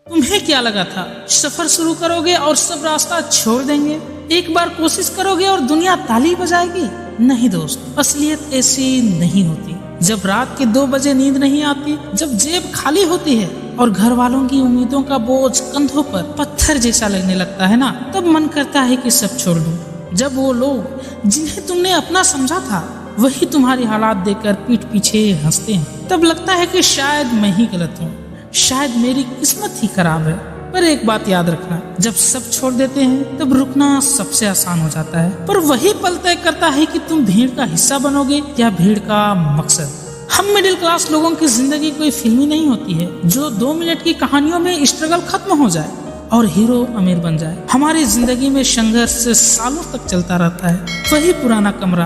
तुम्हें क्या लगा था सफर शुरू करोगे और सब रास्ता छोड़ देंगे? एक बार कोशिश करोगे और दुनिया ताली बजाएगी? नहीं दोस्त, असलियत ऐसी नहीं होती। जब रात के 2 बजे नींद नहीं आती, जब जेब खाली होती है और घर वालों की उम्मीदों का बोझ कंधों पर पत्थर जैसा लगने लगता है ना, तब मन करता है कि सब छोड़ दूं। जब वो लोग जिन्हें तुमने अपना समझा था वही तुम्हारी हालात देखकर पीठ पीछे हंसते हैं, तब लगता है कि शायद मैं ही गलत हूँ, शायद मेरी किस्मत ही खराब है। पर एक बात याद रखना, जब सब छोड़ देते हैं तब रुकना सबसे आसान हो जाता है, पर वही पल तय करता है कि तुम भीड़ का हिस्सा बनोगे या भीड़ का मकसद। हम मिडिल क्लास लोगों की जिंदगी कोई फिल्मी नहीं होती है जो 2 मिनट की कहानियों में स्ट्रगल खत्म हो जाए और हीरो अमीर बन जाए। हमारी जिंदगी में संघर्ष सालों तक चलता रहता है। वही पुराना कमरा,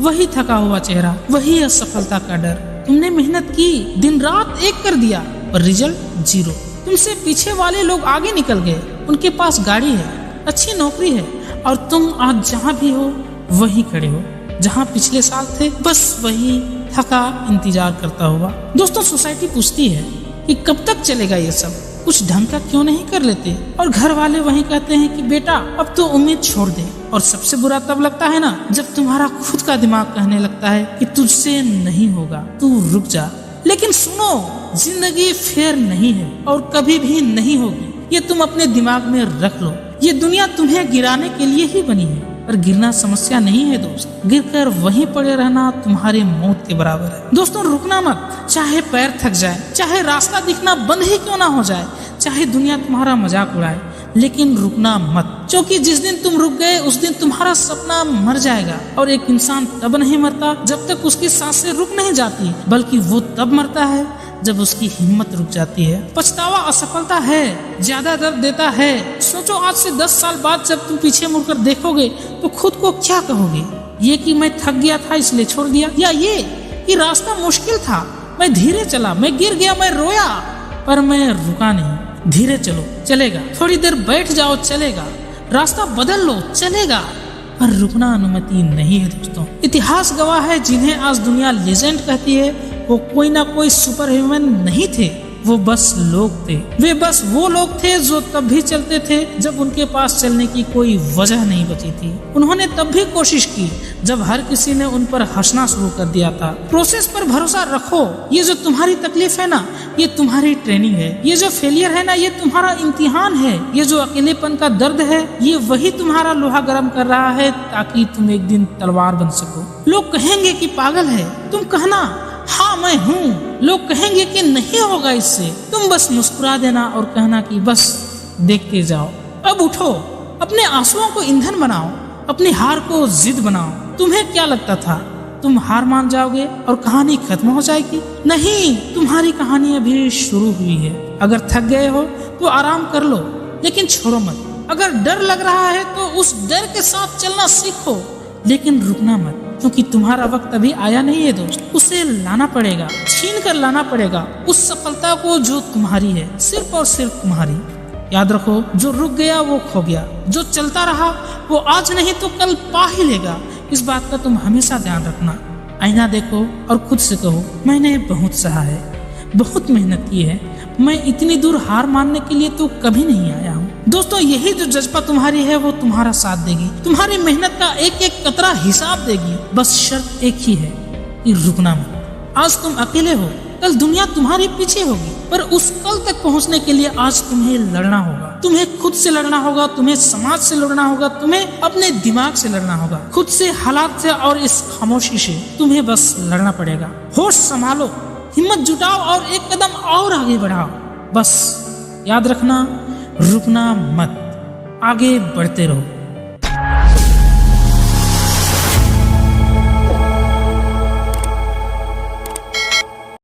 वही थका हुआ चेहरा, वही असफलता का डर। तुमने मेहनत की, दिन रात एक कर दिया, और रिजल्ट 0। तुमसे पीछे वाले लोग आगे निकल गए, उनके पास गाड़ी है, अच्छी नौकरी है, और तुम आज जहाँ भी हो वहीं खड़े हो जहाँ पिछले साल थे, बस वही थका इंतजार करता हुआ। दोस्तों, सोसाइटी पूछती है कि कब तक चलेगा ये सब, कुछ ढंग का क्यों नहीं कर लेते? और घर वाले वही कहते हैं कि बेटा अब तो उम्मीद छोड़ दे। और सबसे बुरा तब लगता है ना, जब तुम्हारा खुद का दिमाग कहने लगता है कि तुझसे नहीं होगा, तू रुक जा। लेकिन सुनो, जिंदगी फेयर नहीं है और कभी भी नहीं होगी, ये तुम अपने दिमाग में रख लो। ये दुनिया तुम्हें गिराने के लिए ही बनी है, पर गिरना समस्या नहीं है दोस्त, गिरकर वहीं पड़े रहना तुम्हारे मौत के बराबर है। दोस्तों, रुकना मत, चाहे पैर थक जाए, चाहे रास्ता दिखना बंद ही क्यों ना हो जाए, चाहे दुनिया तुम्हारा मजाक उड़ाए, लेकिन रुकना मत। क्योंकि जिस दिन तुम रुक गए उस दिन तुम्हारा सपना मर जाएगा। और एक इंसान तब नहीं मरता जब तक उसकी सांसें रुक नहीं जाती, बल्कि वो तब मरता है जब उसकी हिम्मत रुक जाती है। पछतावा असफलता है, ज्यादा दर्द देता है। सोचो, आज से 10 साल बाद जब तुम पीछे मुड़कर देखोगे तो खुद को क्या कहोगे? ये कि मैं थक गया था इसलिए छोड़ दिया, या ये कि रास्ता मुश्किल था, मैं धीरे चला, मैं गिर गया, मैं रोया, पर मैं रुका नहीं। धीरे चलो, चलेगा। थोड़ी देर बैठ जाओ, चलेगा। रास्ता बदल लो, चलेगा। पर रुकना अनुमति नहीं है दोस्तों। इतिहास गवाह है, जिन्हें आज दुनिया लेजेंड कहती है, वो कोई ना कोई सुपर ह्यूमन नहीं थे, वो बस लोग थे। वे बस वो लोग थे जो तब भी चलते थे जब उनके पास चलने की कोई वजह नहीं बची थी। उन्होंने तब भी कोशिश की जब हर किसी ने उन पर हंसना शुरू कर दिया था। प्रोसेस पर भरोसा रखो। ये जो तुम्हारी तकलीफ है ना, ये तुम्हारी ट्रेनिंग है। ये जो फेलियर है ना, ये तुम्हारा इम्तिहान है। ये जो अकेलेपन का दर्द है, ये वही तुम्हारा लोहा गर्म कर रहा है ताकि तुम एक दिन तलवार बन सको। लोग कहेंगे कि पागल है, तुम कहना हाँ मैं हूँ। लोग कहेंगे कि नहीं होगा इससे, तुम बस मुस्कुरा देना और कहना कि बस देखते जाओ। अब उठो, अपने आंसुओं को ईंधन बनाओ, अपनी हार को जिद बनाओ। तुम्हें क्या लगता था तुम हार मान जाओगे और कहानी खत्म हो जाएगी? नहीं, तुम्हारी कहानी अभी शुरू हुई है। अगर थक गए हो तो आराम कर लो, लेकिन छोड़ो मत। अगर डर लग रहा है तो उस डर के साथ चलना सीखो, लेकिन रुकना मत, क्योंकि तुम्हारा वक्त अभी आया नहीं है दोस्त। उसे लाना पड़ेगा, छीन कर लाना पड़ेगा, उस सफलता को जो तुम्हारी है, सिर्फ और सिर्फ तुम्हारी। याद रखो, जो रुक गया वो खो गया, जो चलता रहा वो आज नहीं तो कल पा ही लेगा। इस बात का तुम हमेशा ध्यान रखना। आईना देखो और खुद से कहो, मैंने बहुत सहा है, बहुत मेहनत की है, मैं इतनी दूर हार मानने के लिए तो कभी नहीं आया हूँ। दोस्तों, यही जो जज्बा तुम्हारी है वो तुम्हारा साथ देगी, तुम्हारी मेहनत का एक एक कतरा हिसाब देगी। बस शर्त एक ही है कि रुकना मत। आज तुम अकेले हो, कल दुनिया तुम्हारे पीछे होगी, पर उस कल तक पहुंचने के लिए आज तुम्हें लड़ना होगा। तुम्हें खुद से लड़ना होगा, तुम्हें समाज से लड़ना होगा, तुम्हें अपने दिमाग से लड़ना होगा, खुद से, हालात से और इस खामोशी से तुम्हें बस लड़ना पड़ेगा। होश संभालो, हिम्मत जुटाओ और एक कदम और आगे बढ़ाओ। बस याद रखना, रुकना मत, आगे बढ़ते रहो।